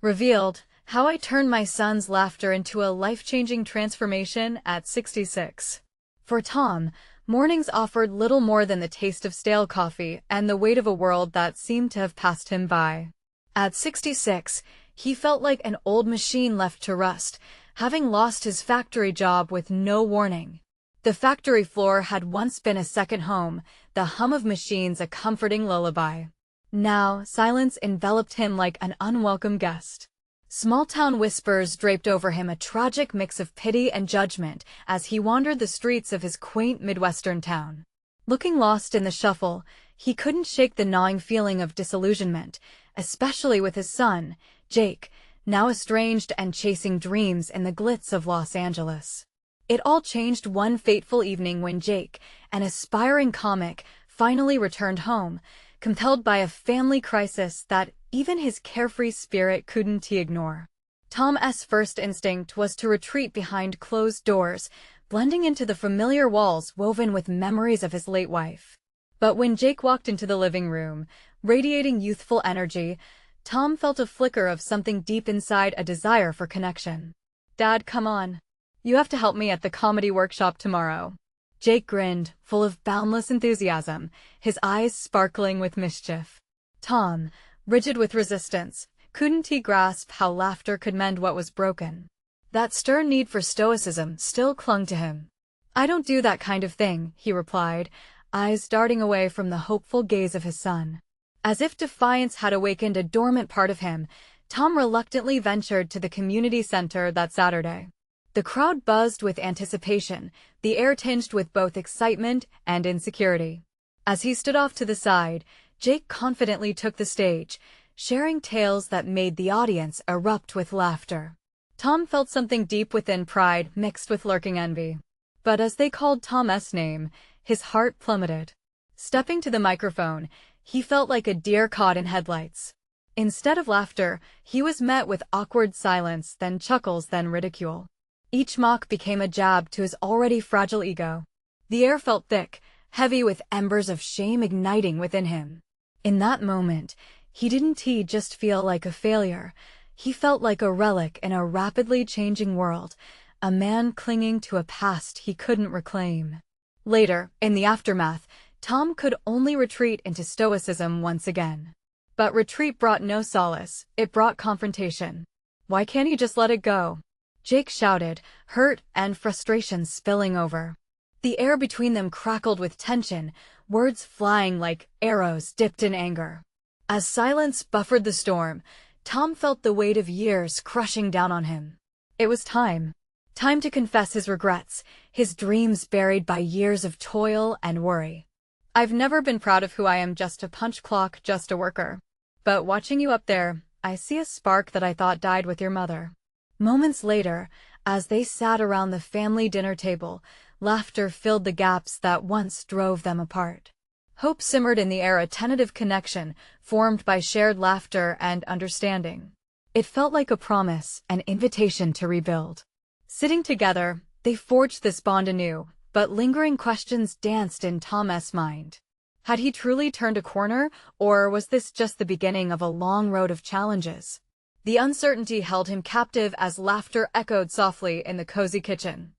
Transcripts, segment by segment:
Revealed, how I turned my son's laughter into a life-changing transformation at 66. For Tom, mornings offered little more than the taste of stale coffee and the weight of a world that seemed to have passed him by. At 66, he felt like an old machine left to rust, having lost his factory job with no warning. The factory floor had once been a second home, the hum of machines a comforting lullaby. Now, silence enveloped him like an unwelcome guest. Small-town whispers draped over him, a tragic mix of pity and judgment as he wandered the streets of his quaint Midwestern town. Looking lost in the shuffle, he couldn't shake the gnawing feeling of disillusionment, especially with his son, Jake, now estranged and chasing dreams in the glitz of Los Angeles. It all changed one fateful evening when Jake, an aspiring comic, finally returned home, compelled by a family crisis that even his carefree spirit couldn't ignore. Tom's first instinct was to retreat behind closed doors, blending into the familiar walls woven with memories of his late wife. But when Jake walked into the living room, radiating youthful energy, Tom felt a flicker of something deep inside, a desire for connection. "Dad, come on. You have to help me at the comedy workshop tomorrow." Jake grinned, full of boundless enthusiasm, his eyes sparkling with mischief. Tom, rigid with resistance, couldn't he grasp how laughter could mend what was broken? That stern need for stoicism still clung to him. "I don't do that kind of thing," he replied, eyes darting away from the hopeful gaze of his son. As if defiance had awakened a dormant part of him, Tom reluctantly ventured to the community center that Saturday. The crowd buzzed with anticipation, the air tinged with both excitement and insecurity. As he stood off to the side, Jake confidently took the stage, sharing tales that made the audience erupt with laughter. Tom felt something deep within, pride mixed with lurking envy. But as they called Tom's name, his heart plummeted. Stepping to the microphone, he felt like a deer caught in headlights. Instead of laughter, he was met with awkward silence, then chuckles, then ridicule. Each mock became a jab to his already fragile ego. The air felt thick, heavy with embers of shame igniting within him. In that moment, he didn't just feel like a failure. He felt like a relic in a rapidly changing world, a man clinging to a past he couldn't reclaim. Later, in the aftermath, Tom could only retreat into stoicism once again. But retreat brought no solace, it brought confrontation. "Why can't he just let it go?" Jake shouted, hurt and frustration spilling over. The air between them crackled with tension, words flying like arrows dipped in anger. As silence buffered the storm, Tom felt the weight of years crushing down on him. It was time. Time to confess his regrets, his dreams buried by years of toil and worry. "I've never been proud of who I am, just a punch clock, just a worker. But watching you up there, I see a spark that I thought died with your mother." Moments later, as they sat around the family dinner table, laughter filled the gaps that once drove them apart. Hope simmered in the air, a tentative connection formed by shared laughter and understanding. It felt like a promise, an invitation to rebuild. Sitting together, they forged this bond anew, but lingering questions danced in Tom's mind. Had he truly turned a corner, or was this just the beginning of a long road of challenges? The uncertainty held him captive as laughter echoed softly in the cozy kitchen.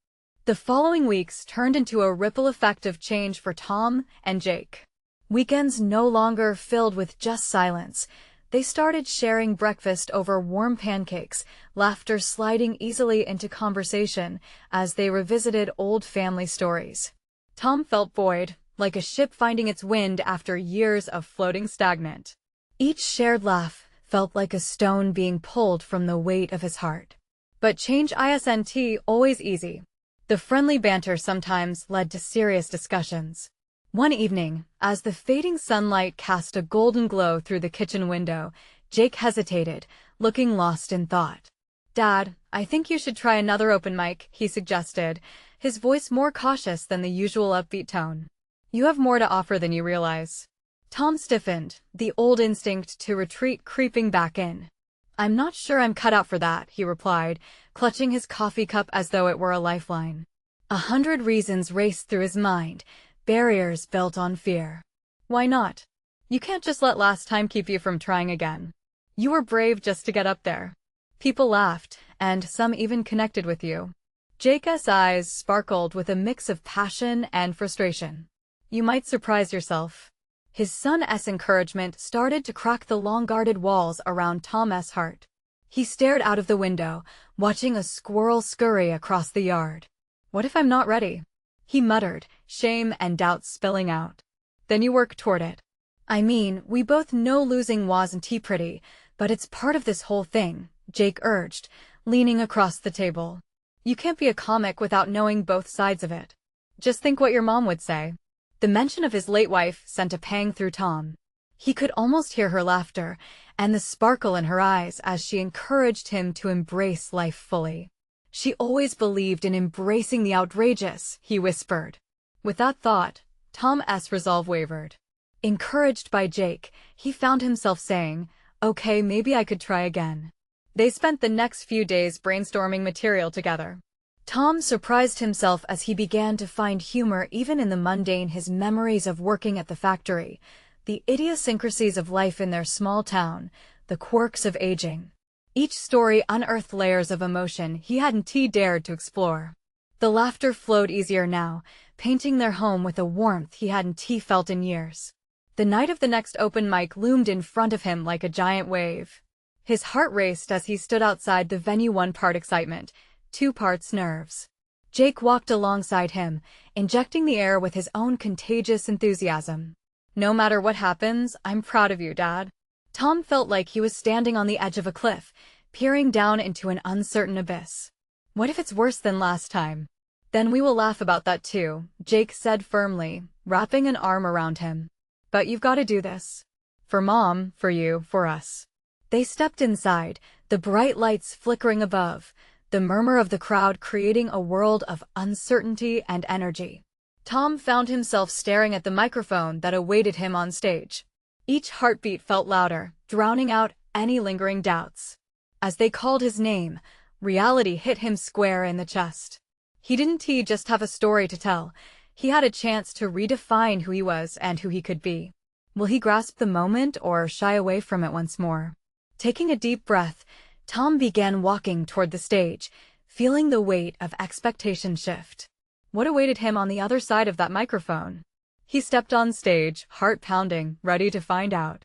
The following weeks turned into a ripple effect of change for Tom and Jake. Weekends no longer filled with just silence. They started sharing breakfast over warm pancakes, laughter sliding easily into conversation as they revisited old family stories. Tom felt buoyed, like a ship finding its wind after years of floating stagnant. Each shared laugh felt like a stone being pulled from the weight of his heart. But change isn't always easy. The friendly banter sometimes led to serious discussions. One evening, as the fading sunlight cast a golden glow through the kitchen window, Jake hesitated, looking lost in thought. "Dad, I think you should try another open mic," he suggested, his voice more cautious than the usual upbeat tone. "You have more to offer than you realize." Tom stiffened, the old instinct to retreat creeping back in. "I'm not sure I'm cut out for that," he replied, clutching his coffee cup as though it were a lifeline. 100 reasons raced through his mind, barriers built on fear. "Why not? You can't just let last time keep you from trying again. You were brave just to get up there. People laughed, and some even connected with you. Jake's eyes sparkled with a mix of passion and frustration. You might surprise yourself. His son's encouragement started to crack the long-guarded walls around Tom's heart. He stared out of the window, watching a squirrel scurry across the yard. What if I'm not ready? He muttered, shame and doubt spilling out. Then you work toward it. I mean, we both know losing wasn't pretty, but it's part of this whole thing, Jake urged, leaning across the table. You can't be a comic without knowing both sides of it. Just think what your mom would say. The mention of his late wife sent a pang through Tom. He could almost hear her laughter, and the sparkle in her eyes as she encouraged him to embrace life fully. She always believed in embracing the outrageous, he whispered. With that thought, Tom's resolve wavered. Encouraged by Jake, he found himself saying, "Okay, maybe I could try again." They spent the next few days brainstorming material together. Tom surprised himself as he began to find humor even in the mundane, his memories of working at the factory, the idiosyncrasies of life in their small town, the quirks of aging. Each story unearthed layers of emotion he hadn't dared to explore. The laughter flowed easier now, painting their home with a warmth he hadn't felt in years. The night of the next open mic loomed in front of him like a giant wave. His heart raced as he stood outside the venue, 1 part excitement, 2 parts nerves. Jake walked alongside him, injecting the air with his own contagious enthusiasm. No matter what happens, I'm proud of you, Dad. Tom felt like he was standing on the edge of a cliff, peering down into an uncertain abyss. What if it's worse than last time? Then we will laugh about that too, Jake said firmly, wrapping an arm around him. But you've got to do this. For Mom, for you, for us. They stepped inside, the bright lights flickering above, the murmur of the crowd creating a world of uncertainty and energy. Tom found himself staring at the microphone that awaited him on stage. Each heartbeat felt louder, drowning out any lingering doubts. As they called his name, reality hit him square in the chest. He didn't just have a story to tell. He had a chance to redefine who he was and who he could be. Will he grasp the moment or shy away from it once more? Taking a deep breath, Tom began walking toward the stage, feeling the weight of expectation shift. What awaited him on the other side of that microphone? He stepped on stage, heart pounding, ready to find out.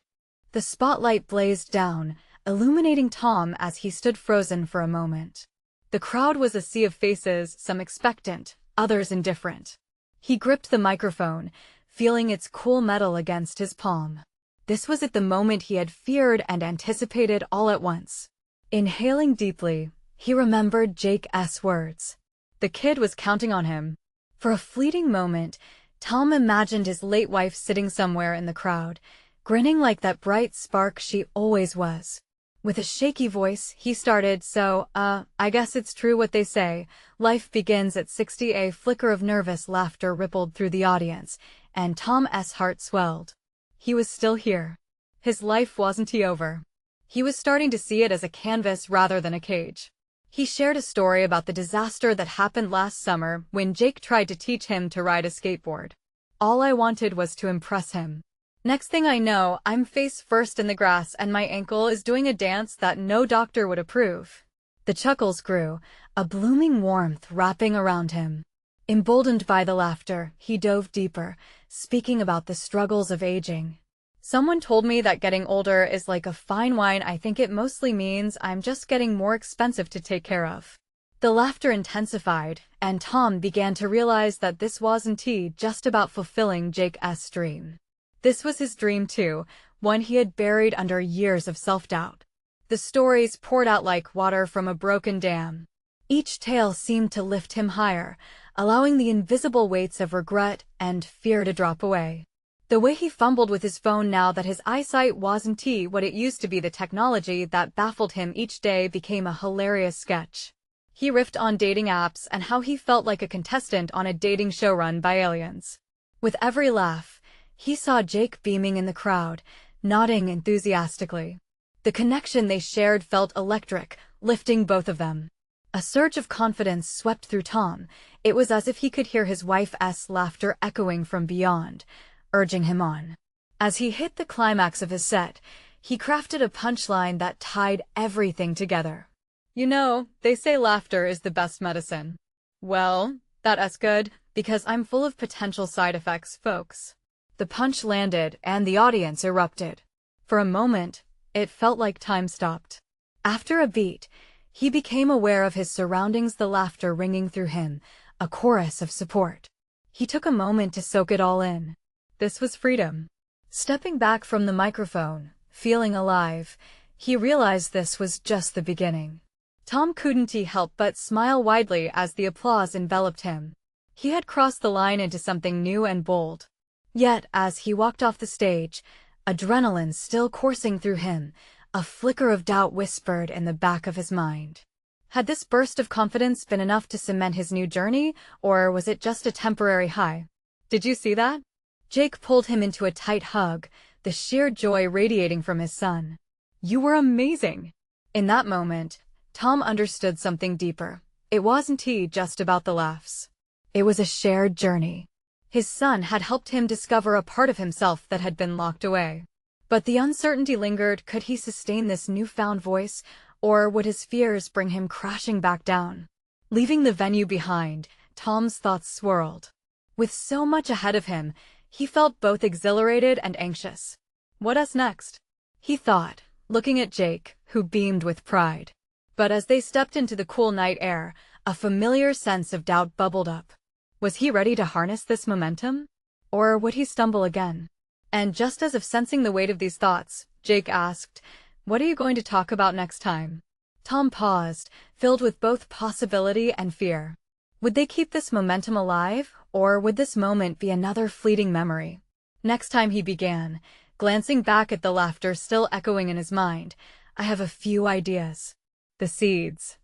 The spotlight blazed down, illuminating Tom as he stood frozen for a moment. The crowd was a sea of faces, some expectant, others indifferent. He gripped the microphone, feeling its cool metal against his palm. This was at the moment he had feared and anticipated all at once. Inhaling deeply, he remembered Jake's words. The kid was counting on him. For a fleeting moment, Tom imagined his late wife sitting somewhere in the crowd, grinning like that bright spark she always was. With a shaky voice, he started, I guess it's true what they say. Life begins at 60. A flicker of nervous laughter rippled through the audience, and Tom's heart swelled. He was still here. His life wasn't over. He was starting to see it as a canvas rather than a cage. He shared a story about the disaster that happened last summer when Jake tried to teach him to ride a skateboard. All I wanted was to impress him. Next thing I know, I'm face first in the grass and my ankle is doing a dance that no doctor would approve. The chuckles grew, a blooming warmth wrapping around him. Emboldened by the laughter, he dove deeper, speaking about the struggles of aging. Someone told me that getting older is like a fine wine. I think it mostly means I'm just getting more expensive to take care of. The laughter intensified, and Tom began to realize that this wasn't just about fulfilling Jake's dream. This was his dream too, one he had buried under years of self-doubt. The stories poured out like water from a broken dam. Each tale seemed to lift him higher, allowing the invisible weights of regret and fear to drop away. The way he fumbled with his phone now that his eyesight wasn't what it used to be, the technology that baffled him each day became a hilarious sketch. He riffed on dating apps and how he felt like a contestant on a dating show run by aliens. With every laugh, he saw Jake beaming in the crowd, nodding enthusiastically. The connection they shared felt electric, lifting both of them. A surge of confidence swept through Tom. It was as if he could hear his wife's laughter echoing from beyond, urging him on. As he hit the climax of his set, He crafted a punchline that tied everything together. You know, they say laughter is the best medicine. Well, that's good, because I'm full of potential side effects, folks. The punch landed, and the audience erupted. For a moment, it felt like time stopped. After a beat, he became aware of his surroundings, the laughter ringing through him, a chorus of support. He took a moment to soak it all in. This was freedom. Stepping back from the microphone, feeling alive, he realized this was just the beginning. Tom couldn't help but smile widely as the applause enveloped him. He had crossed the line into something new and bold. Yet, as he walked off the stage, adrenaline still coursing through him, a flicker of doubt whispered in the back of his mind. Had this burst of confidence been enough to cement his new journey, or was it just a temporary high? Did you see that? Jake pulled him into a tight hug, the sheer joy radiating from his son. You were amazing! In that moment, Tom understood something deeper. It wasn't just about the laughs. It was a shared journey. His son had helped him discover a part of himself that had been locked away. But the uncertainty lingered. Could he sustain this newfound voice, or would his fears bring him crashing back down? Leaving the venue behind, Tom's thoughts swirled. With so much ahead of him, he felt both exhilarated and anxious. What's next? He thought, looking at Jake, who beamed with pride. But as they stepped into the cool night air, a familiar sense of doubt bubbled up. Was he ready to harness this momentum? Or would he stumble again? And just as if sensing the weight of these thoughts, Jake asked, "What are you going to talk about next time?" Tom paused, filled with both possibility and fear. Would they keep this momentum alive, or would this moment be another fleeting memory? Next time he began, glancing back at the laughter still echoing in his mind, I have a few ideas. The seeds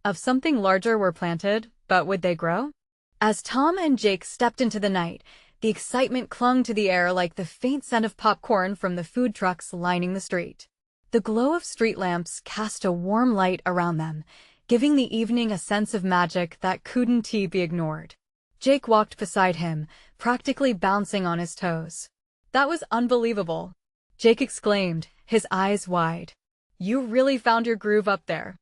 of something larger were planted, but would they grow? As Tom and Jake stepped into the night, the excitement clung to the air like the faint scent of popcorn from the food trucks lining the street. The glow of street lamps cast a warm light around them, giving the evening a sense of magic that couldn't be ignored. Jake walked beside him, practically bouncing on his toes. That was unbelievable, Jake exclaimed, his eyes wide. You really found your groove up there.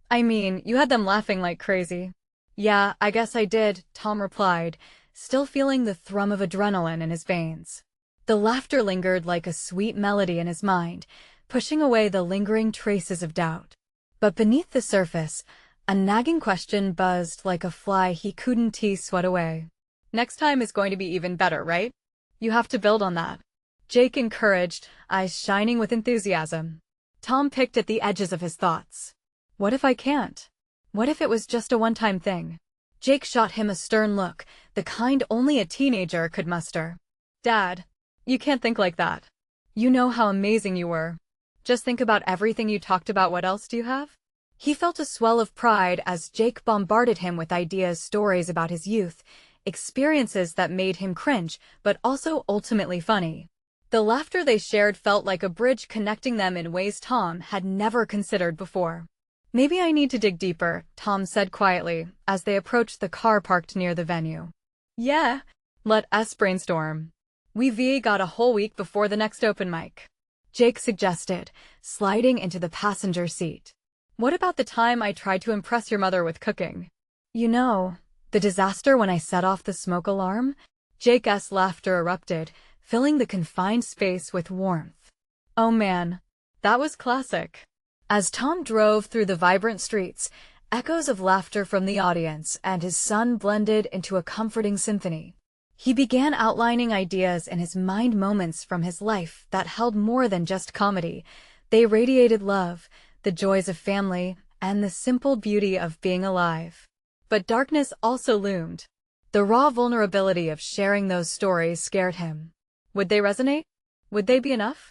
I mean, you had them laughing like crazy. Yeah, I guess I did, Tom replied, still feeling the thrum of adrenaline in his veins. The laughter lingered like a sweet melody in his mind, pushing away the lingering traces of doubt. But beneath the surface, a nagging question buzzed like a fly he couldn't swat away. Next time is going to be even better, right? You have to build on that. Jake encouraged, eyes shining with enthusiasm. Tom picked at the edges of his thoughts. What if I can't? What if it was just a one-time thing? Jake shot him a stern look, the kind only a teenager could muster. Dad, you can't think like that. You know how amazing you were. Just think about everything you talked about. What else do you have? He felt a swell of pride as Jake bombarded him with ideas, stories about his youth, experiences that made him cringe, but also ultimately funny. The laughter they shared felt like a bridge connecting them in ways Tom had never considered before. Maybe I need to dig deeper, Tom said quietly, as they approached the car parked near the venue. Yeah, let us brainstorm. We've got a whole week before the next open mic, Jake suggested, sliding into the passenger seat. What about the time I tried to impress your mother with cooking? You know, the disaster when I set off the smoke alarm? Jake's laughter erupted, filling the confined space with warmth. Oh man, that was classic. As Tom drove through the vibrant streets, echoes of laughter from the audience and his son blended into a comforting symphony. He began outlining ideas in his mind, moments from his life that held more than just comedy. They radiated love, the joys of family, and the simple beauty of being alive. But darkness also loomed. The raw vulnerability of sharing those stories scared him. Would they resonate? Would they be enough?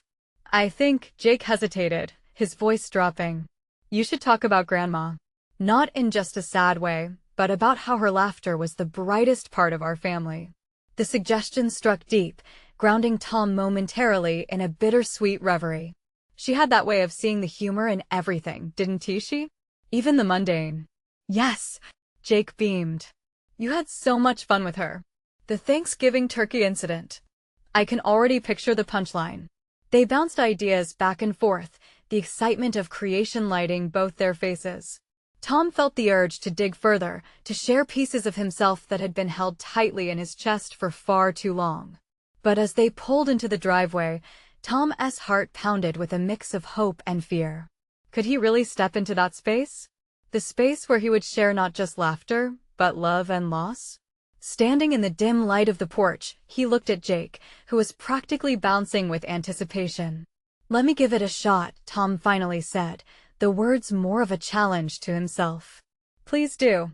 I think, Jake hesitated, his voice dropping. You should talk about Grandma. Not in just a sad way, but about how her laughter was the brightest part of our family. The suggestion struck deep, grounding Tom momentarily in a bittersweet reverie. She had that way of seeing the humor in everything, didn't she? Even the mundane. Yes, Jake beamed. You had so much fun with her. The Thanksgiving turkey incident. I can already picture the punchline. They bounced ideas back and forth, the excitement of creation lighting both their faces. Tom felt the urge to dig further, to share pieces of himself that had been held tightly in his chest for far too long. But as they pulled into the driveway, Tom's heart pounded with a mix of hope and fear. Could he really step into that space? The space where he would share not just laughter, but love and loss? Standing in the dim light of the porch, he looked at Jake, who was practically bouncing with anticipation. "Let me give it a shot," Tom finally said, the words more of a challenge to himself. "Please do.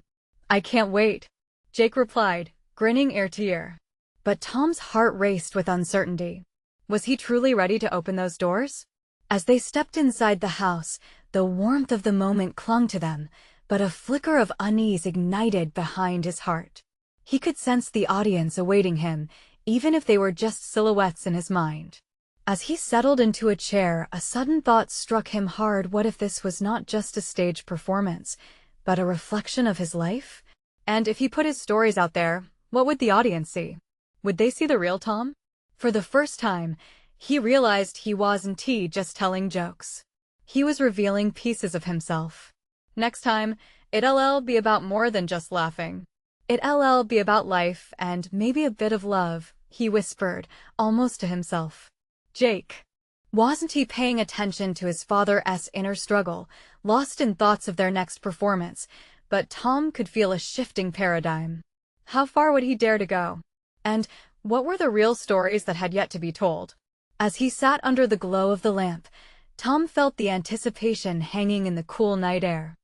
I can't wait," Jake replied, grinning ear to ear. But Tom's heart raced with uncertainty. Was he truly ready to open those doors? As they stepped inside the house, the warmth of the moment clung to them, but a flicker of unease ignited behind his heart. He could sense the audience awaiting him, even if they were just silhouettes in his mind. As he settled into a chair, a sudden thought struck him hard. What if this was not just a stage performance, but a reflection of his life? And if he put his stories out there, what would the audience see? Would they see the real Tom? For the first time, he realized he wasn't just telling jokes. He was revealing pieces of himself. Next time, it'll be about more than just laughing. It'll be about life and maybe a bit of love, he whispered, almost to himself. Jake. Wasn't he paying attention to his father's inner struggle, lost in thoughts of their next performance? But Tom could feel a shifting paradigm. How far would he dare to go? And what were the real stories that had yet to be told? As he sat under the glow of the lamp, Tom felt the anticipation hanging in the cool night air.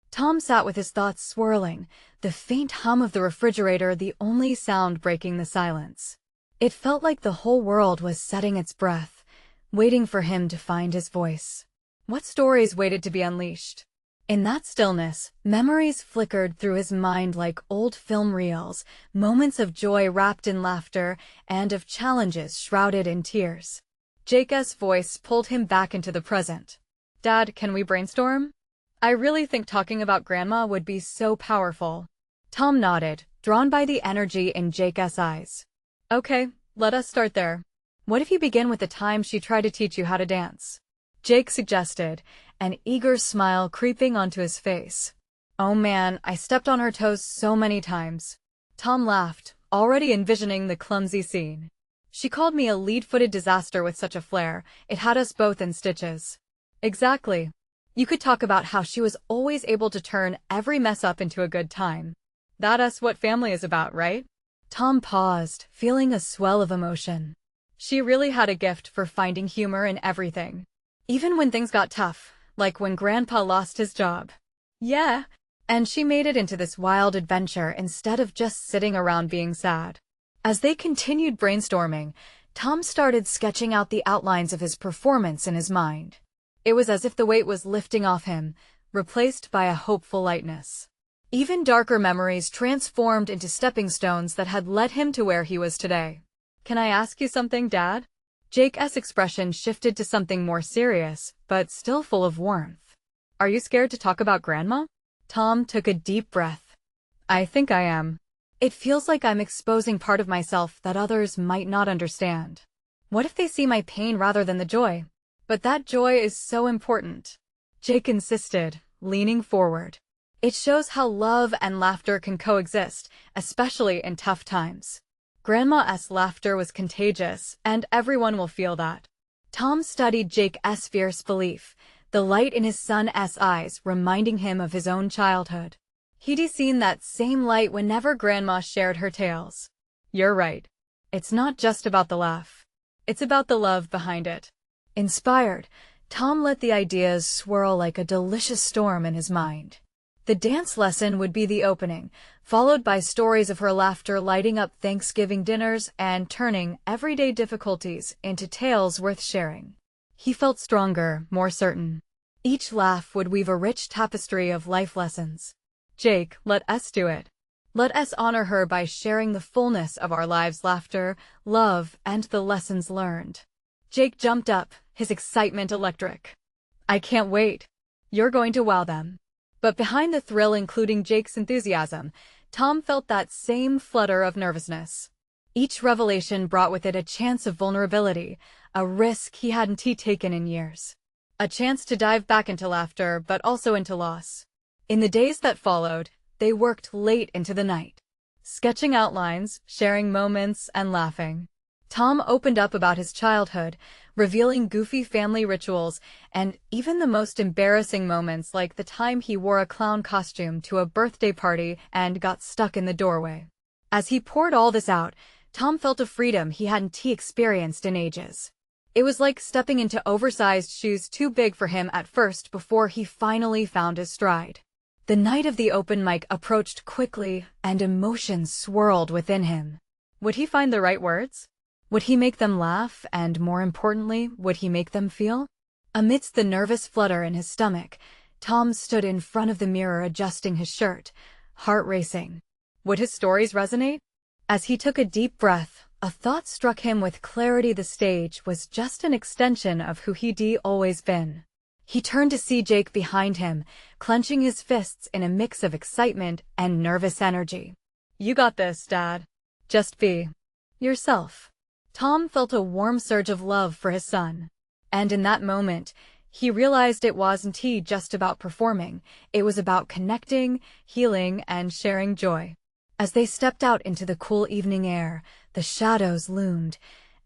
Tom sat with his thoughts swirling, the faint hum of the refrigerator the only sound breaking the silence. It felt like the whole world was setting its breath, waiting for him to find his voice. What stories waited to be unleashed? In that stillness, memories flickered through his mind like old film reels, moments of joy wrapped in laughter and of challenges shrouded in tears. Jake's voice pulled him back into the present. "Dad, can we brainstorm? I really think talking about Grandma would be so powerful." Tom nodded, drawn by the energy in Jake's eyes. "Okay, let us start there. What if you begin with the time she tried to teach you how to dance?" Jake suggested, an eager smile creeping onto his face. "Oh man, I stepped on her toes so many times." Tom laughed, already envisioning the clumsy scene. "She called me a lead-footed disaster with such a flair, it had us both in stitches." "Exactly. You could talk about how she was always able to turn every mess up into a good time. That's what family is about, right?" Tom paused, feeling a swell of emotion. She really had a gift for finding humor in everything. Even when things got tough, like when Grandpa lost his job. Yeah, and she made it into this wild adventure instead of just sitting around being sad. As they continued brainstorming, Tom started sketching out the outlines of his performance in his mind. It was as if the weight was lifting off him, replaced by a hopeful lightness. Even darker memories transformed into stepping stones that had led him to where he was today. "Can I ask you something, Dad?" Jake's expression shifted to something more serious, but still full of warmth. "Are you scared to talk about Grandma?" Tom took a deep breath. "I think I am. It feels like I'm exposing part of myself that others might not understand. What if they see my pain rather than the joy? But that joy is so important," Jake insisted, leaning forward. "It shows how love and laughter can coexist, especially in tough times. Grandma's laughter was contagious, and everyone will feel that." Tom studied Jake's fierce belief, the light in his son's eyes reminding him of his own childhood. He'd seen that same light whenever Grandma shared her tales. "You're right. It's not just about the laugh. It's about the love behind it." Inspired, Tom let the ideas swirl like a delicious storm in his mind. The dance lesson would be the opening, followed by stories of her laughter lighting up Thanksgiving dinners and turning everyday difficulties into tales worth sharing. He felt stronger, more certain. Each laugh would weave a rich tapestry of life lessons. "Jake, let us do it. Let us honor her by sharing the fullness of our lives' laughter, love, and the lessons learned." Jake jumped up, his excitement electric. "I can't wait. You're going to wow them." But behind the thrill, including Jake's enthusiasm, Tom felt that same flutter of nervousness. Each revelation brought with it a chance of vulnerability, a risk he hadn't taken in years. A chance to dive back into laughter, but also into loss. In the days that followed, they worked late into the night, sketching outlines, sharing moments, and laughing. Tom opened up about his childhood, revealing goofy family rituals and even the most embarrassing moments, like the time he wore a clown costume to a birthday party and got stuck in the doorway. As he poured all this out, Tom felt a freedom he hadn't experienced in ages. It was like stepping into oversized shoes too big for him at first before he finally found his stride. The night of the open mic approached quickly, and emotions swirled within him. Would he find the right words? Would he make them laugh, and more importantly, would he make them feel? Amidst the nervous flutter in his stomach, Tom stood in front of the mirror adjusting his shirt, heart racing. Would his stories resonate? As he took a deep breath, a thought struck him with clarity: the stage was just an extension of who he'd always been. He turned to see Jake behind him, clenching his fists in a mix of excitement and nervous energy. "You got this, Dad. Just be yourself." Tom felt a warm surge of love for his son. And in that moment, he realized it wasn't just about performing, it was about connecting, healing, and sharing joy. As they stepped out into the cool evening air, the shadows loomed,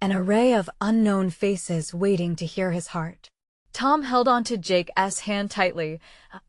an array of unknown faces waiting to hear his heart. Tom held onto Jake's hand tightly,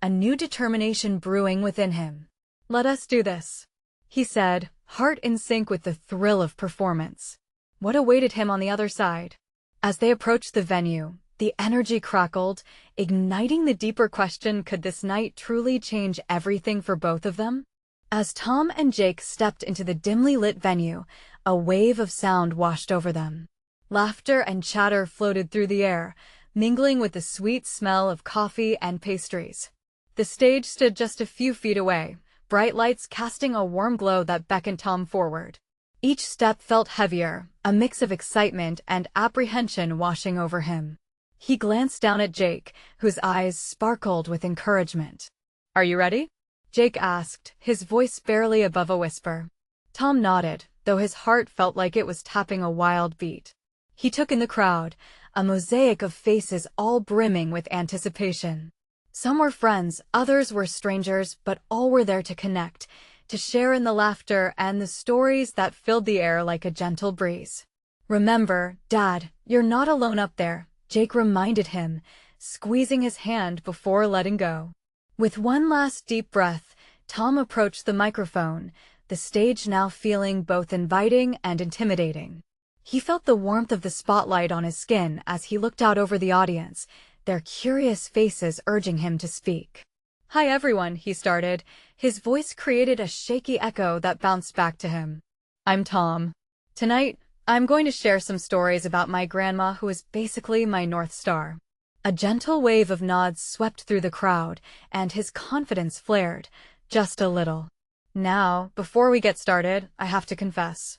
a new determination brewing within him. "Let us do this," he said, heart in sync with the thrill of performance. What awaited him on the other side? As they approached the venue, the energy crackled, igniting the deeper question: could this night truly change everything for both of them? As Tom and Jake stepped into the dimly lit venue, a wave of sound washed over them. Laughter and chatter floated through the air, mingling with the sweet smell of coffee and pastries. The stage stood just a few feet away, bright lights casting a warm glow that beckoned Tom forward. Each step felt heavier, a mix of excitement and apprehension washing over him. He glanced down at Jake, whose eyes sparkled with encouragement. "Are you ready?" Jake asked, his voice barely above a whisper. Tom nodded, though his heart felt like it was tapping a wild beat. He took in the crowd, a mosaic of faces all brimming with anticipation. Some were friends, others were strangers, but all were there to connect, to share in the laughter and the stories that filled the air like a gentle breeze. "Remember, Dad, you're not alone up there," Jake reminded him, squeezing his hand before letting go. With one last deep breath, Tom approached the microphone, the stage now feeling both inviting and intimidating. He felt the warmth of the spotlight on his skin as he looked out over the audience, their curious faces urging him to speak. "Hi everyone," he started. His voice created a shaky echo that bounced back to him. "I'm Tom. Tonight, I'm going to share some stories about my grandma, who is basically my North Star." A gentle wave of nods swept through the crowd, and his confidence flared, just a little. "Now, before we get started, I have to confess.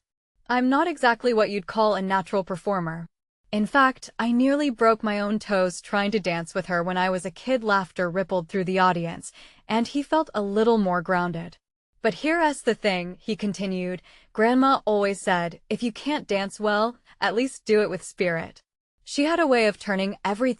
I'm not exactly what you'd call a natural performer. In fact, I nearly broke my own toes trying to dance with her when I was a kid." Laughter rippled through the audience, and he felt a little more grounded. "But here's the thing," he continued. "Grandma always said, if you can't dance well, at least do it with spirit." She had a way of turning every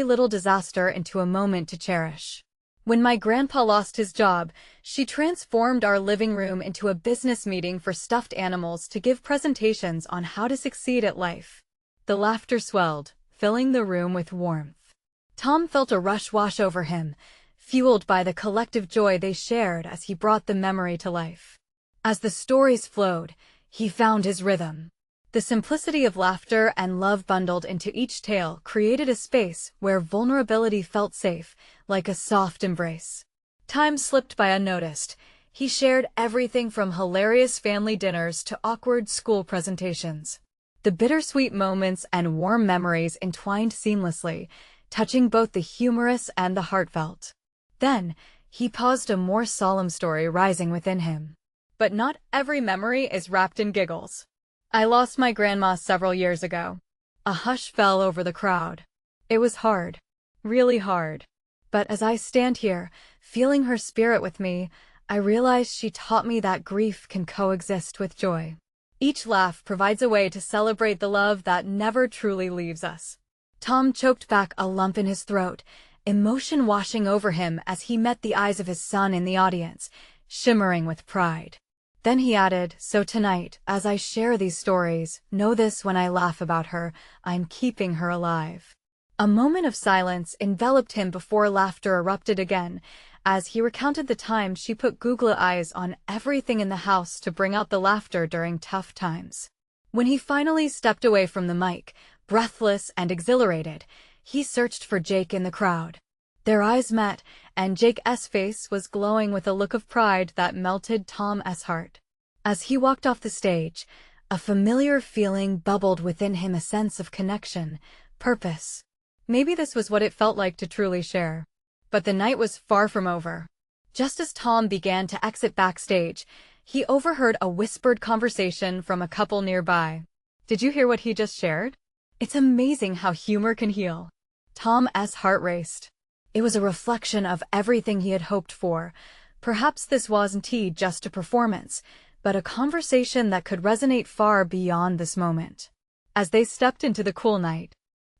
little disaster into a moment to cherish. When my grandpa lost his job, she transformed our living room into a business meeting for stuffed animals to give presentations on how to succeed at life. The laughter swelled, filling the room with warmth. Tom felt a rush wash over him, fueled by the collective joy they shared as he brought the memory to life. As the stories flowed, he found his rhythm. The simplicity of laughter and love bundled into each tale created a space where vulnerability felt safe, like a soft embrace. Time slipped by unnoticed. He shared everything from hilarious family dinners to awkward school presentations. The bittersweet moments and warm memories entwined seamlessly, touching both the humorous and the heartfelt. Then, he paused, a more solemn story rising within him. "But not every memory is wrapped in giggles. I lost my grandma several years ago." A hush fell over the crowd. "It was hard. Really hard. But as I stand here, feeling her spirit with me, I realize she taught me that grief can coexist with joy." Each laugh provides a way to celebrate the love that never truly leaves us. Tom choked back a lump in his throat, emotion washing over him as he met the eyes of his son in the audience, shimmering with pride. Then he added, "So tonight, as I share these stories, know this: when I laugh about her, I'm keeping her alive." A moment of silence enveloped him before laughter erupted again, as he recounted the times she put googly eyes on everything in the house to bring out the laughter during tough times. When he finally stepped away from the mic, breathless and exhilarated, he searched for Jake in the crowd. Their eyes met, and Jake's face was glowing with a look of pride that melted Tom's heart. As he walked off the stage, a familiar feeling bubbled within him, a sense of connection, purpose. Maybe this was what it felt like to truly share. But the night was far from over. Just as Tom began to exit backstage, he overheard a whispered conversation from a couple nearby. "Did you hear what he just shared? It's amazing how humor can heal." Tom's heart raced. It was a reflection of everything he had hoped for. Perhaps this wasn't just a performance, but a conversation that could resonate far beyond this moment. As they stepped into the cool night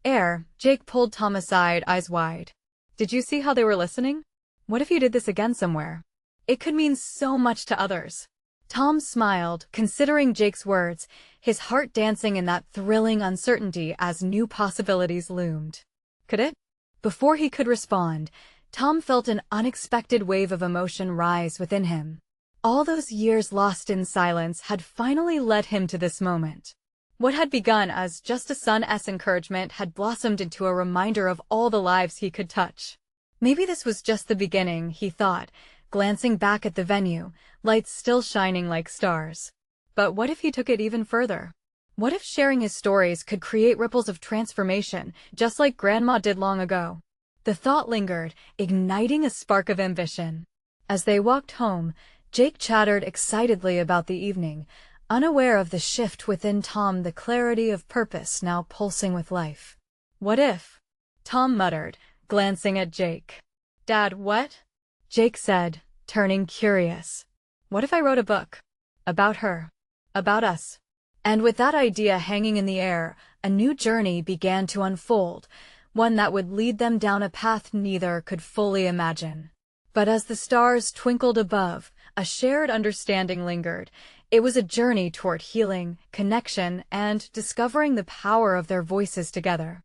air, Jake pulled Tom aside, eyes wide. "Did you see how they were listening? What if you did this again somewhere? It could mean so much to others." Tom smiled, considering Jake's words, his heart dancing in that thrilling uncertainty as new possibilities loomed. Could it? Before he could respond, Tom felt an unexpected wave of emotion rise within him. All those years lost in silence had finally led him to this moment. What had begun as just a son's encouragement had blossomed into a reminder of all the lives he could touch. Maybe this was just the beginning, he thought, glancing back at the venue, lights still shining like stars. But what if he took it even further? What if sharing his stories could create ripples of transformation, just like Grandma did long ago? The thought lingered, igniting a spark of ambition. As they walked home, Jake chattered excitedly about the evening, unaware of the shift within Tom, the clarity of purpose now pulsing with life. "What if?" Tom muttered, glancing at Jake. "Dad, what?" Jake said, turning curious. "What if I wrote a book? About her. About us?" And with that idea hanging in the air, a new journey began to unfold, one that would lead them down a path neither could fully imagine. But as the stars twinkled above, a shared understanding lingered. It was a journey toward healing, connection, and discovering the power of their voices together.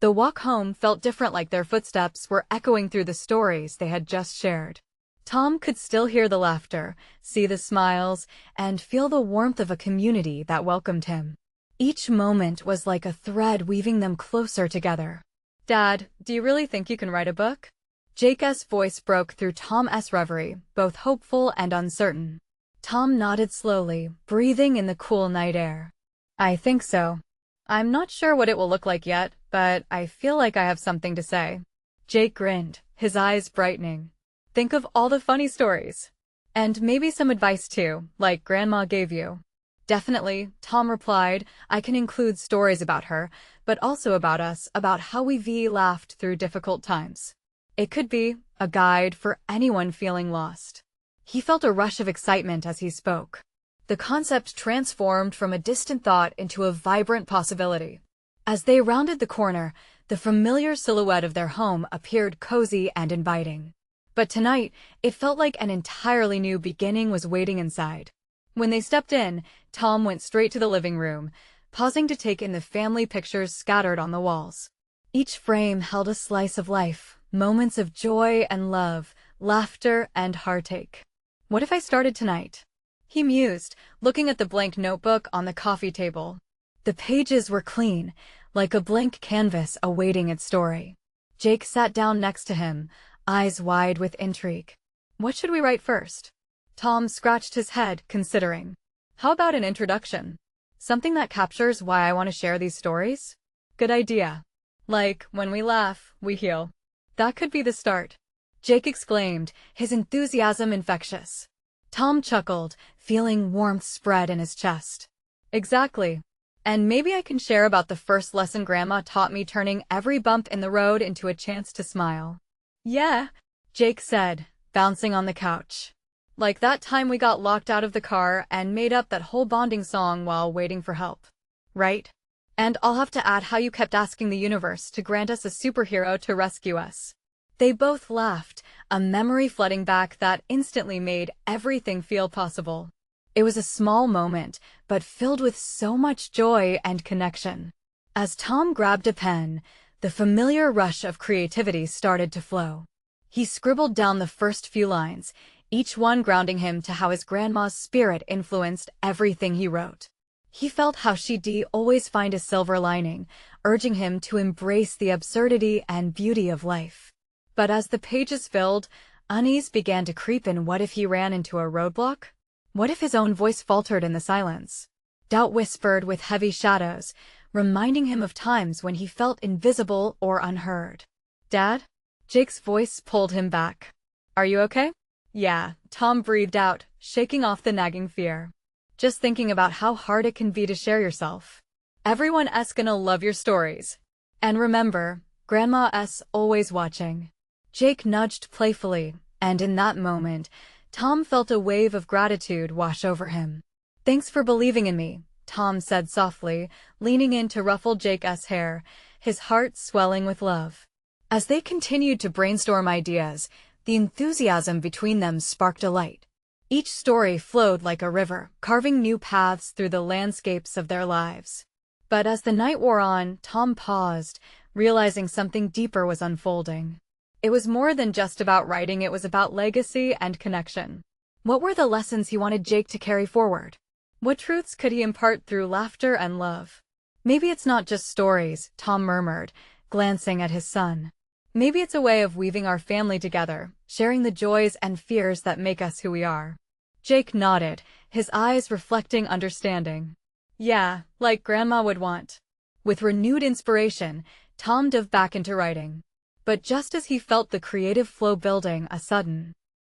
The walk home felt different, like their footsteps were echoing through the stories they had just shared. Tom could still hear the laughter, see the smiles, and feel the warmth of a community that welcomed him. Each moment was like a thread weaving them closer together. "Dad, do you really think you can write a book?" Jake's voice broke through Tom's reverie, both hopeful and uncertain. Tom nodded slowly, breathing in the cool night air. "I think so. I'm not sure what it will look like yet, but I feel like I have something to say." Jake grinned, his eyes brightening. "Think of all the funny stories. And maybe some advice too, like Grandma gave you." "Definitely," Tom replied. "I can include stories about her, but also about us, about how we laughed through difficult times. It could be a guide for anyone feeling lost." He felt a rush of excitement as he spoke. The concept transformed from a distant thought into a vibrant possibility. As they rounded the corner, the familiar silhouette of their home appeared cozy and inviting. But tonight, it felt like an entirely new beginning was waiting inside. When they stepped in, Tom went straight to the living room, pausing to take in the family pictures scattered on the walls. Each frame held a slice of life, moments of joy and love, laughter and heartache. "What if I started tonight?" he mused, looking at the blank notebook on the coffee table. The pages were clean, like a blank canvas awaiting its story. Jake sat down next to him, eyes wide with intrigue. "What should we write first?" Tom scratched his head, considering. "How about an introduction? Something that captures why I want to share these stories?" "Good idea. Like, when we laugh, we heal." "That could be the start," Jake exclaimed, his enthusiasm infectious. Tom chuckled, feeling warmth spread in his chest. "Exactly. And maybe I can share about the first lesson Grandma taught me, turning every bump in the road into a chance to smile." "Yeah," Jake said, bouncing on the couch. Like that time we got locked out of the car and made up that whole bonding song while waiting for help. Right? And I'll have to add how you kept asking the universe to grant us a superhero to rescue us. They both laughed, a memory flooding back that instantly made everything feel possible. It was a small moment, but filled with so much joy and connection. As Tom grabbed a pen, the familiar rush of creativity started to flow. He scribbled down the first few lines, each one grounding him to how his grandma's spirit influenced everything he wrote. He felt how she'd always find a silver lining, urging him to embrace the absurdity and beauty of life. But as the pages filled, unease began to creep in. What if he ran into a roadblock? What if his own voice faltered in the silence? Doubt whispered with heavy shadows, reminding him of times when he felt invisible or unheard. Dad? Jake's voice pulled him back. Are you okay? Yeah, Tom breathed out, shaking off the nagging fear. Just thinking about how hard it can be to share yourself. Everyone's gonna love your stories. And remember, Grandma's always watching. Jake nudged playfully, and in that moment, Tom felt a wave of gratitude wash over him. Thanks for believing in me, Tom said softly, leaning in to ruffle Jake's hair, his heart swelling with love. As they continued to brainstorm ideas, the enthusiasm between them sparked a light. Each story flowed like a river, carving new paths through the landscapes of their lives. But as the night wore on, Tom paused, realizing something deeper was unfolding. It was more than just about writing, it was about legacy and connection. What were the lessons he wanted Jake to carry forward? What truths could he impart through laughter and love? Maybe it's not just stories, Tom murmured, glancing at his son. Maybe it's a way of weaving our family together, sharing the joys and fears that make us who we are. Jake nodded, his eyes reflecting understanding. Yeah, like Grandma would want. With renewed inspiration, Tom dove back into writing. But just as he felt the creative flow building, a sudden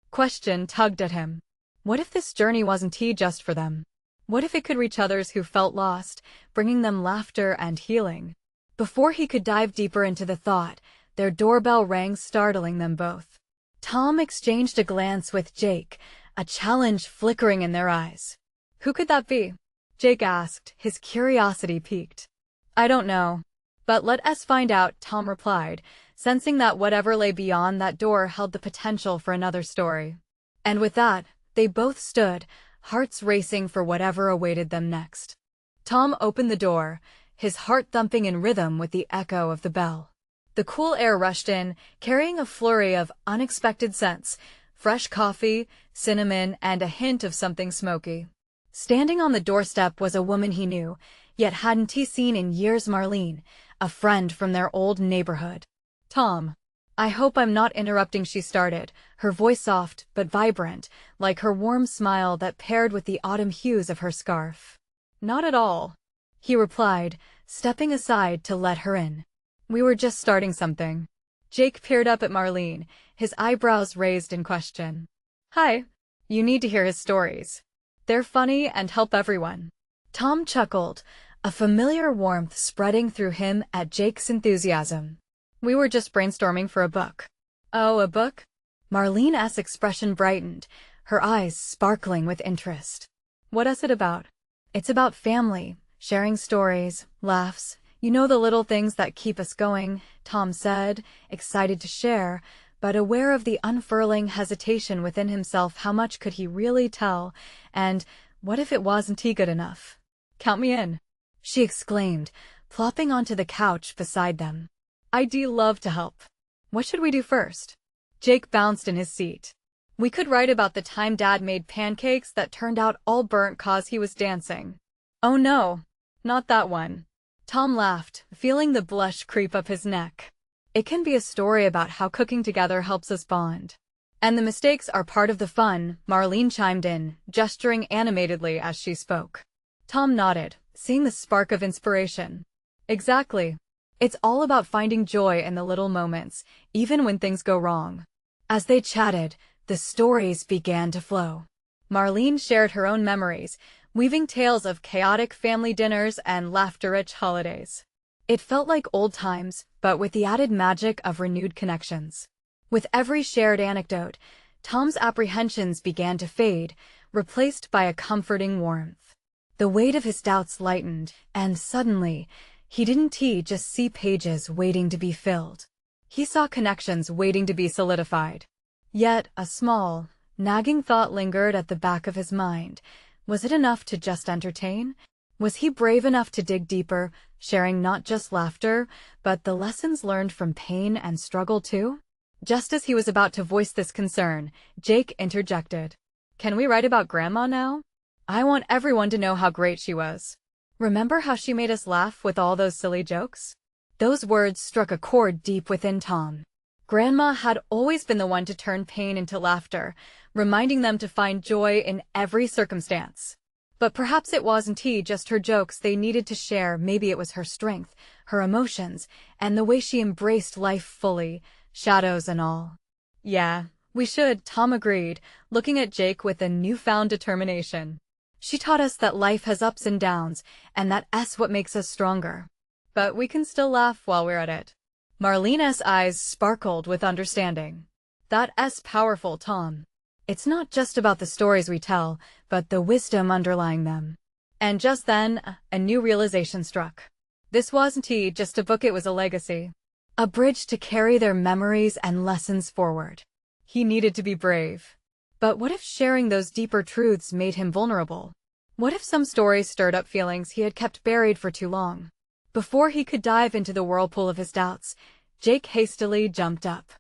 question tugged at him. What if this journey wasn't just for them? What if it could reach others who felt lost, bringing them laughter and healing? Before he could dive deeper into the thought, their doorbell rang, startling them both. Tom exchanged a glance with Jake, a challenge flickering in their eyes. Who could that be? Jake asked, his curiosity piqued. I don't know. But let us find out, Tom replied, sensing that whatever lay beyond that door held the potential for another story. And with that, they both stood, hearts racing for whatever awaited them next. Tom opened the door, his heart thumping in rhythm with the echo of the bell. The cool air rushed in, carrying a flurry of unexpected scents, fresh coffee, cinnamon, and a hint of something smoky. Standing on the doorstep was a woman he knew, yet hadn't he seen in years, Marlene, a friend from their old neighborhood. Tom. I hope I'm not interrupting, she started, her voice soft but vibrant, like her warm smile that paired with the autumn hues of her scarf. Not at all, he replied, stepping aside to let her in. We were just starting something. Jake peered up at Marlene, his eyebrows raised in question. Hi. You need to hear his stories. They're funny and help everyone. Tom chuckled, a familiar warmth spreading through him at Jake's enthusiasm. We were just brainstorming for a book. Oh, a book? Marlene's expression brightened, her eyes sparkling with interest. What is it about? It's about family, sharing stories, laughs, you know, the little things that keep us going, Tom said, excited to share, but aware of the unfurling hesitation within himself. How much could he really tell? And what if it wasn't good enough? Count me in, she exclaimed, plopping onto the couch beside them. I'd love to help. What should we do first? Jake bounced in his seat. We could write about the time Dad made pancakes that turned out all burnt 'cause he was dancing. Oh no, not that one. Tom laughed, feeling the blush creep up his neck. It can be a story about how cooking together helps us bond. And the mistakes are part of the fun, Marlene chimed in, gesturing animatedly as she spoke. Tom nodded, seeing the spark of inspiration. Exactly. It's all about finding joy in the little moments, even when things go wrong. As they chatted, the stories began to flow. Marlene shared her own memories, weaving tales of chaotic family dinners and laughter-rich holidays. It felt like old times, but with the added magic of renewed connections. With every shared anecdote, Tom's apprehensions began to fade, replaced by a comforting warmth. The weight of his doubts lightened, and suddenly, he didn't just see pages waiting to be filled. He saw connections waiting to be solidified. Yet, a small, nagging thought lingered at the back of his mind. Was it enough to just entertain? Was he brave enough to dig deeper, sharing not just laughter, but the lessons learned from pain and struggle too? Just as he was about to voice this concern, Jake interjected. "Can we write about Grandma now? I want everyone to know how great she was. Remember how she made us laugh with all those silly jokes?" Those words struck a chord deep within Tom. Grandma had always been the one to turn pain into laughter, reminding them to find joy in every circumstance. But perhaps it wasn't just her jokes they needed to share. Maybe it was her strength, her emotions, and the way she embraced life fully, shadows and all. "Yeah, we should," Tom agreed, looking at Jake with a newfound determination. "She taught us that life has ups and downs, and that's what makes us stronger. But we can still laugh while we're at it." Marlene's eyes sparkled with understanding. "That's powerful, Tom. It's not just about the stories we tell, but the wisdom underlying them." And just then, a new realization struck. This wasn't just a book, it was a legacy. A bridge to carry their memories and lessons forward. He needed to be brave. But what if sharing those deeper truths made him vulnerable? What if some stories stirred up feelings he had kept buried for too long? Before he could dive into the whirlpool of his doubts, Jake hastily jumped up.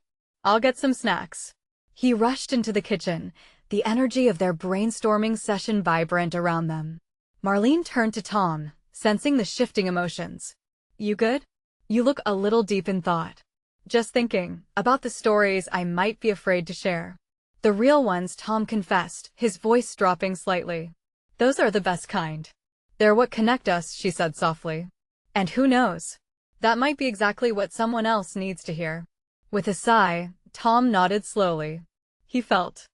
"I'll get some snacks." He rushed into the kitchen, the energy of their brainstorming session vibrant around them. Marlene turned to Tom, sensing the shifting emotions. "You good? You look a little deep in thought." "Just thinking about the stories I might be afraid to share." "The real ones," Tom confessed, his voice dropping slightly. "Those are the best kind. They're what connect us," she said softly. "And who knows? That might be exactly what someone else needs to hear." With a sigh, Tom nodded slowly. He felt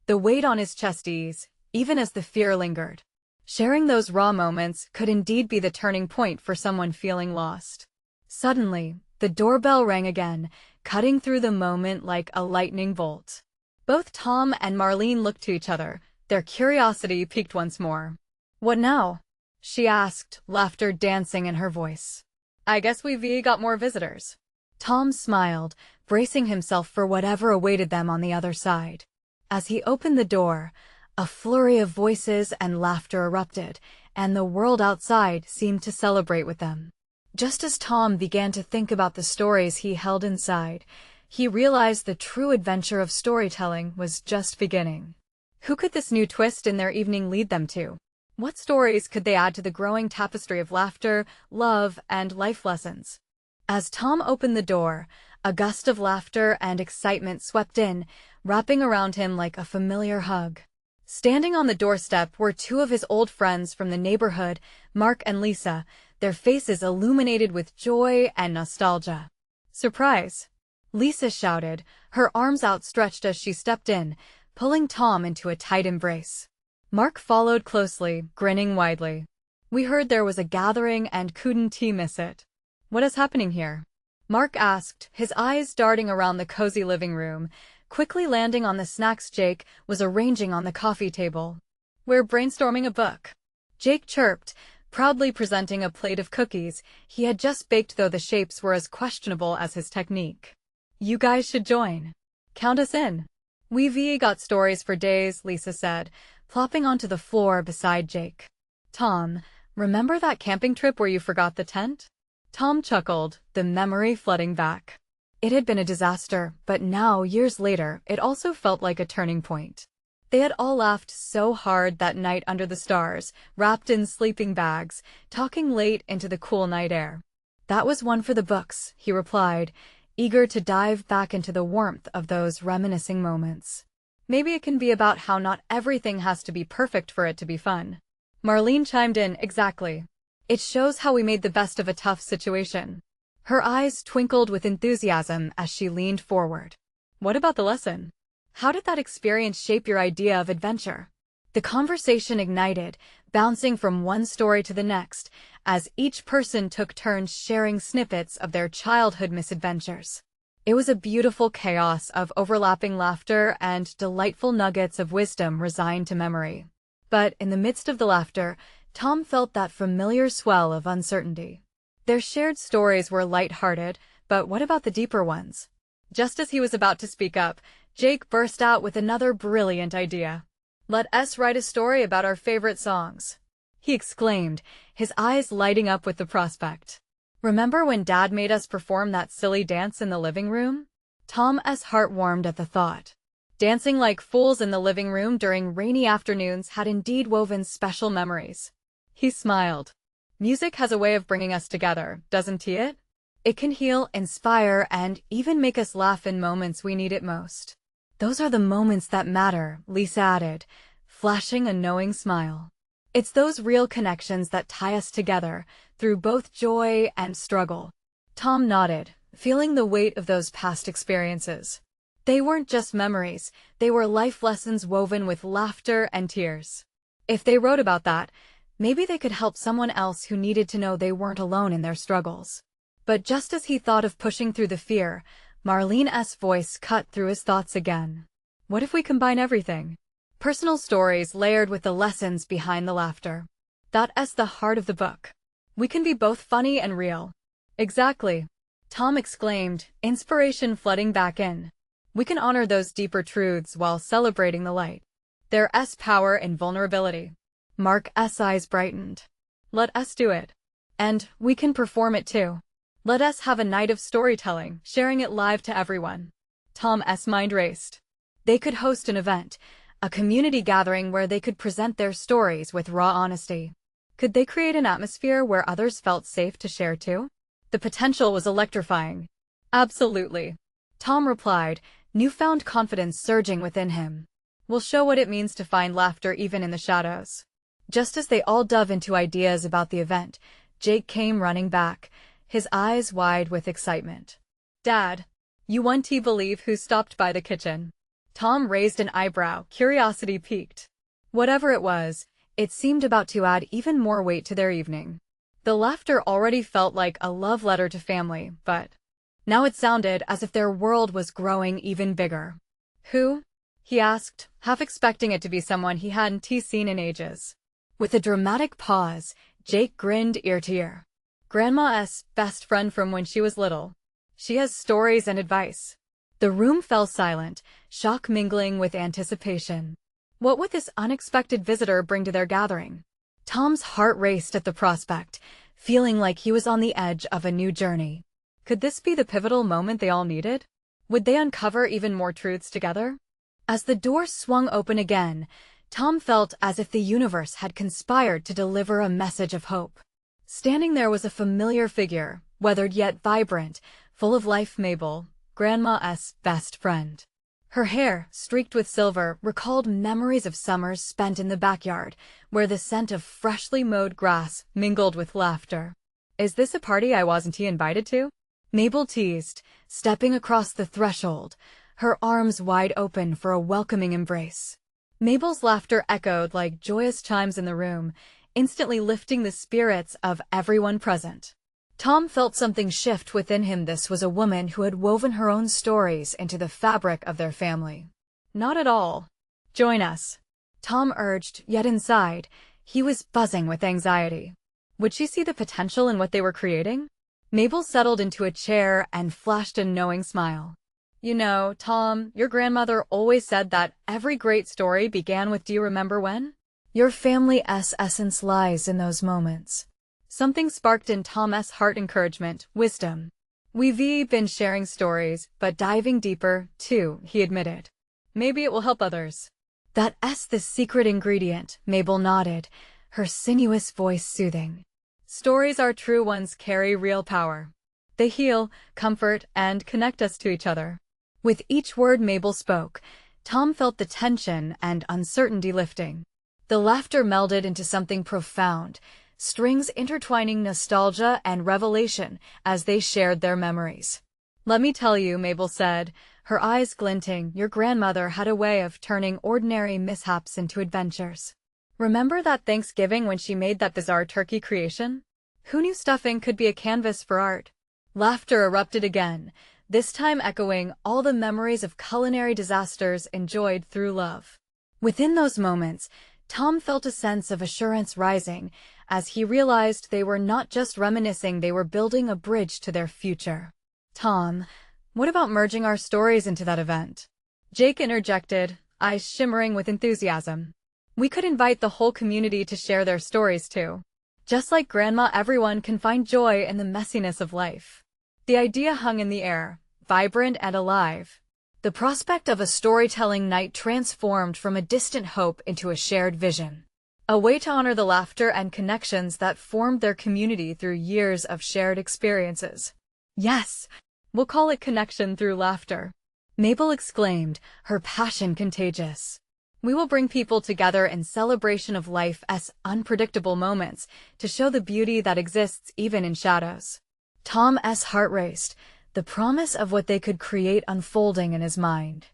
the weight on his chest ease, even as the fear lingered. Sharing those raw moments could indeed be the turning point for someone feeling lost. Suddenly, the doorbell rang again, cutting through the moment like a lightning bolt. Both Tom and Marlene looked to each other, their curiosity piqued once more. "What now?" she asked, laughter dancing in her voice. "I guess we've got more visitors." Tom smiled, bracing himself for whatever awaited them on the other side. As he opened the door, a flurry of voices and laughter erupted, and the world outside seemed to celebrate with them. Just as Tom began to think about the stories he held inside, he realized the true adventure of storytelling was just beginning. Who could this new twist in their evening lead them to? What stories could they add to the growing tapestry of laughter, love, and life lessons? As Tom opened the door, a gust of laughter and excitement swept in, wrapping around him like a familiar hug. Standing on the doorstep were two of his old friends from the neighborhood, Mark and Lisa, their faces illuminated with joy and nostalgia. "Surprise!" Lisa shouted, her arms outstretched as she stepped in, pulling Tom into a tight embrace. Mark followed closely, grinning widely. "We heard there was a gathering and couldn't miss it." "What is happening here?" Mark asked, his eyes darting around the cozy living room, quickly landing on the snacks Jake was arranging on the coffee table. "We're brainstorming a book," Jake chirped, proudly presenting a plate of cookies he had just baked, though the shapes were as questionable as his technique. "You guys should join. Count us in." "We've got stories for days," Lisa said, plopping onto the floor beside Jake. "Tom, remember that camping trip where you forgot the tent?" Tom chuckled, the memory flooding back. It had been a disaster, but now, years later, it also felt like a turning point. They had all laughed so hard that night under the stars, wrapped in sleeping bags, talking late into the cool night air. "That was one for the books," he replied, eager to dive back into the warmth of those reminiscing moments. "Maybe it can be about how not everything has to be perfect for it to be fun." Marlene chimed in, "Exactly. It shows how we made the best of a tough situation." Her eyes twinkled with enthusiasm as she leaned forward. "What about the lesson? How did that experience shape your idea of adventure?" The conversation ignited, bouncing from one story to the next, as each person took turns sharing snippets of their childhood misadventures. It was a beautiful chaos of overlapping laughter and delightful nuggets of wisdom resigned to memory. But in the midst of the laughter, Tom felt that familiar swell of uncertainty. Their shared stories were light-hearted, but what about the deeper ones? Just as he was about to speak up, Jake burst out with another brilliant idea. "Let us write a story about our favorite songs," he exclaimed, his eyes lighting up with the prospect. "Remember when Dad made us perform that silly dance in the living room?" Tom's heart warmed at the thought. Dancing like fools in the living room during rainy afternoons had indeed woven special memories. He smiled. "Music has a way of bringing us together, doesn't it? It can heal, inspire, and even make us laugh in moments we need it most." "Those are the moments that matter," Lisa added, flashing a knowing smile. "It's those real connections that tie us together, through both joy and struggle." Tom nodded, feeling the weight of those past experiences. They weren't just memories, they were life lessons woven with laughter and tears. If they wrote about that, maybe they could help someone else who needed to know they weren't alone in their struggles. But just as he thought of pushing through the fear, Marlene's voice cut through his thoughts again. "What if we combine everything? Personal stories layered with the lessons behind the laughter. That's the heart of the book. We can be both funny and real." "Exactly," Tom exclaimed, inspiration flooding back in. "We can honor those deeper truths while celebrating the light. There's power in vulnerability." Mark's eyes brightened. "Let us do it. And we can perform it too. Let us have a night of storytelling, sharing it live to everyone." Tom's mind raced. They could host an event, a community gathering where they could present their stories with raw honesty. Could they create an atmosphere where others felt safe to share too? The potential was electrifying. "Absolutely," Tom replied, newfound confidence surging within him. "We'll show what it means to find laughter even in the shadows." Just as they all dove into ideas about the event, Jake came running back, his eyes wide with excitement. "Dad, you won't believe who stopped by the kitchen." Tom raised an eyebrow, curiosity piqued. Whatever it was, it seemed about to add even more weight to their evening. The laughter already felt like a love letter to family, but now it sounded as if their world was growing even bigger. "Who?" he asked, half expecting it to be someone he hadn't seen in ages. With a dramatic pause, Jake grinned ear to ear. "Grandma's best friend from when she was little. She has stories and advice." The room fell silent, shock mingling with anticipation. What would this unexpected visitor bring to their gathering? Tom's heart raced at the prospect, feeling like he was on the edge of a new journey. Could this be the pivotal moment they all needed? Would they uncover even more truths together? As the door swung open again, Tom felt as if the universe had conspired to deliver a message of hope. Standing there was a familiar figure, weathered yet vibrant, full of life. Mabel, Grandma's best friend. Her hair, streaked with silver, recalled memories of summers spent in the backyard, where the scent of freshly mowed grass mingled with laughter. "Is this a party I wasn't invited to?" Mabel teased, stepping across the threshold, her arms wide open for a welcoming embrace. Mabel's laughter echoed like joyous chimes in the room, instantly lifting the spirits of everyone present. Tom felt something shift within him. This was a woman who had woven her own stories into the fabric of their family. "Not at all. Join us," Tom urged, yet inside, he was buzzing with anxiety. Would she see the potential in what they were creating? Mabel settled into a chair and flashed a knowing smile. "You know, Tom, your grandmother always said that every great story began with 'Do you remember when?' Your family's essence lies in those moments." Something sparked in Tom's heart: encouragement, wisdom. "We've been sharing stories, but diving deeper, too," he admitted. "Maybe it will help others." "That's the secret ingredient," Mabel nodded, her sinuous voice soothing. "Stories are true ones carry real power. They heal, comfort, and connect us to each other." With each word Mabel spoke, Tom felt the tension and uncertainty lifting. The laughter melded into something profound, strings intertwining nostalgia and revelation as they shared their memories. "Let me tell you," Mabel said, her eyes glinting, "your grandmother had a way of turning ordinary mishaps into adventures. Remember that Thanksgiving when she made that bizarre turkey creation? Who knew stuffing could be a canvas for art?" Laughter erupted again, this time echoing all the memories of culinary disasters enjoyed through love. Within those moments, Tom felt a sense of assurance rising as he realized they were not just reminiscing, they were building a bridge to their future. "Tom, what about merging our stories into that event?" Jake interjected, eyes shimmering with enthusiasm. "We could invite the whole community to share their stories too. Just like Grandma, everyone can find joy in the messiness of life." The idea hung in the air, vibrant and alive. The prospect of a storytelling night transformed from a distant hope into a shared vision. A way to honor the laughter and connections that formed their community through years of shared experiences. "Yes, we'll call it Connection Through Laughter," Mabel exclaimed, her passion contagious. "We will bring people together in celebration of life's unpredictable moments to show the beauty that exists even in shadows." Tom's heart raced, the promise of what they could create unfolding in his mind.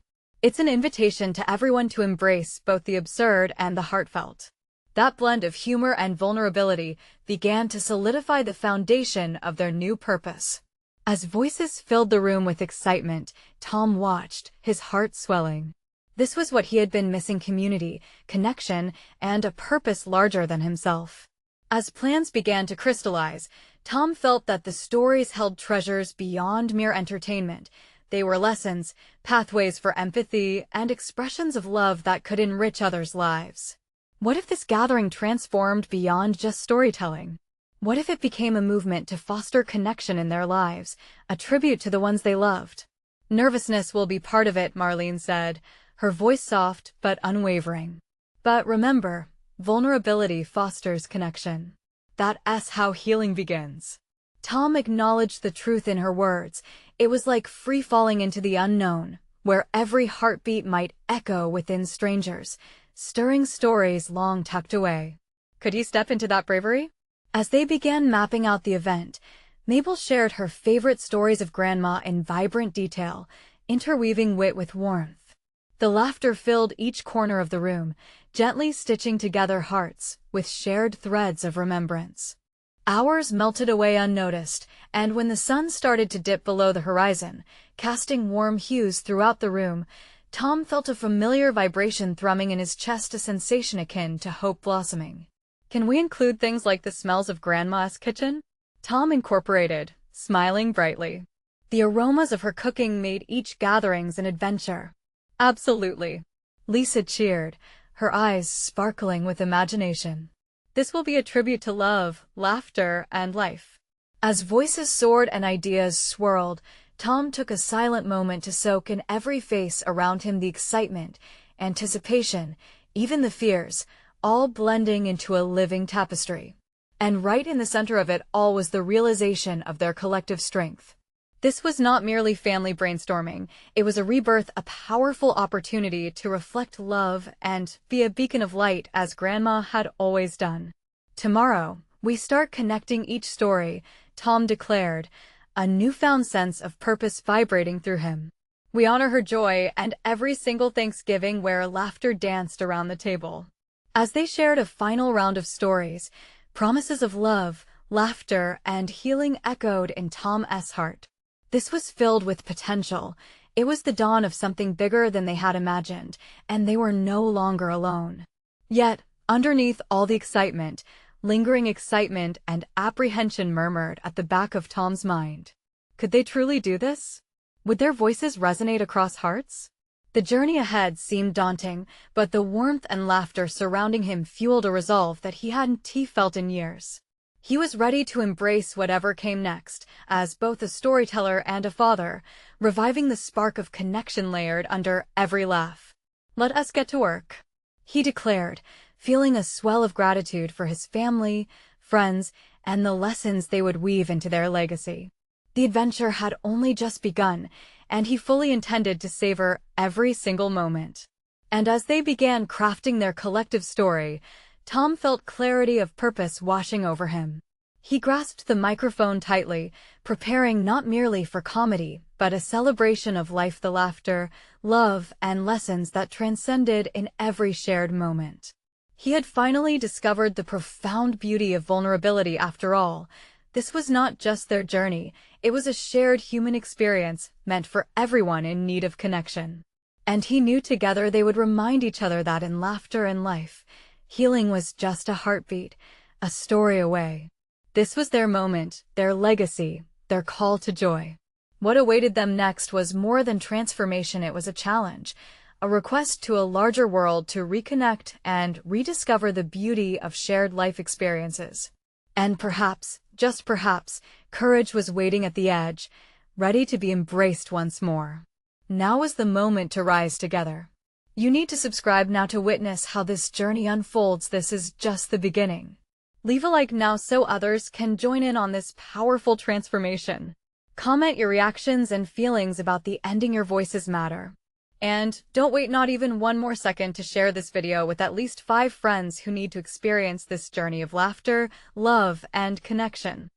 It's an invitation to everyone to embrace both the absurd and the heartfelt. That blend of humor and vulnerability began to solidify the foundation of their new purpose. As voices filled the room with excitement, Tom watched, his heart swelling. This was what he had been missing: community, connection, and a purpose larger than himself. As plans began to crystallize, Tom felt that the stories held treasures beyond mere entertainment. They were lessons, pathways for empathy, and expressions of love that could enrich others' lives. What if this gathering transformed beyond just storytelling? What if it became a movement to foster connection in their lives, a tribute to the ones they loved? "Nervousness will be part of it," Marlene said, her voice soft but unwavering. "But remember, vulnerability fosters connection. That's how healing begins." Tom acknowledged the truth in her words. It was like free-falling into the unknown, where every heartbeat might echo within strangers, stirring stories long tucked away. Could he step into that bravery? As they began mapping out the event, Mabel shared her favorite stories of Grandma in vibrant detail, interweaving wit with warmth. The laughter filled each corner of the room, gently stitching together hearts with shared threads of remembrance. Hours melted away unnoticed, and when the sun started to dip below the horizon, casting warm hues throughout the room, Tom felt a familiar vibration thrumming in his chest, a sensation akin to hope blossoming. "Can we include things like the smells of Grandma's kitchen?" Tom incorporated, smiling brightly. The aromas of her cooking made each gathering an adventure. "Absolutely," Lisa cheered, her eyes sparkling with imagination. "This will be a tribute to love, laughter, and life." As voices soared and ideas swirled, Tom took a silent moment to soak in every face around him, the excitement, anticipation, even the fears, all blending into a living tapestry. And right in the center of it all was the realization of their collective strength. This was not merely family brainstorming, it was a rebirth, a powerful opportunity to reflect love and be a beacon of light as Grandma had always done. "Tomorrow, we start connecting each story," Tom declared, a newfound sense of purpose vibrating through him. "We honor her joy and every single Thanksgiving where laughter danced around the table." As they shared a final round of stories, promises of love, laughter, and healing echoed in Tom's heart. This was filled with potential. It was the dawn of something bigger than they had imagined, and they were no longer alone. Yet, underneath all the excitement, lingering excitement and apprehension murmured at the back of Tom's mind. Could they truly do this? Would their voices resonate across hearts? The journey ahead seemed daunting, but the warmth and laughter surrounding him fueled a resolve that he hadn't felt in years. He was ready to embrace whatever came next, as both a storyteller and a father, reviving the spark of connection layered under every laugh. "Let us get to work," he declared, feeling a swell of gratitude for his family, friends, and the lessons they would weave into their legacy. The adventure had only just begun, and he fully intended to savor every single moment. And as they began crafting their collective story, Tom felt clarity of purpose washing over him. He grasped the microphone tightly, preparing not merely for comedy, but a celebration of life, the laughter, love, and lessons that transcended in every shared moment. He had finally discovered the profound beauty of vulnerability after all. This was not just their journey, It was a shared human experience meant for everyone in need of connection. And he knew together they would remind each other that in laughter and life, healing was just a heartbeat, a story away. This was their moment, their legacy, their call to joy. What awaited them next was more than transformation, it was a challenge, a request to a larger world to reconnect and rediscover the beauty of shared life experiences. And perhaps, just perhaps, courage was waiting at the edge, ready to be embraced once more. Now was the moment to rise together. You need to subscribe now to witness how this journey unfolds. This is just the beginning. Leave a like now so others can join in on this powerful transformation. Comment your reactions and feelings about the ending Your Voices Matter. And don't wait not even one more second to share this video with at least 5 friends who need to experience this journey of laughter, love, and connection.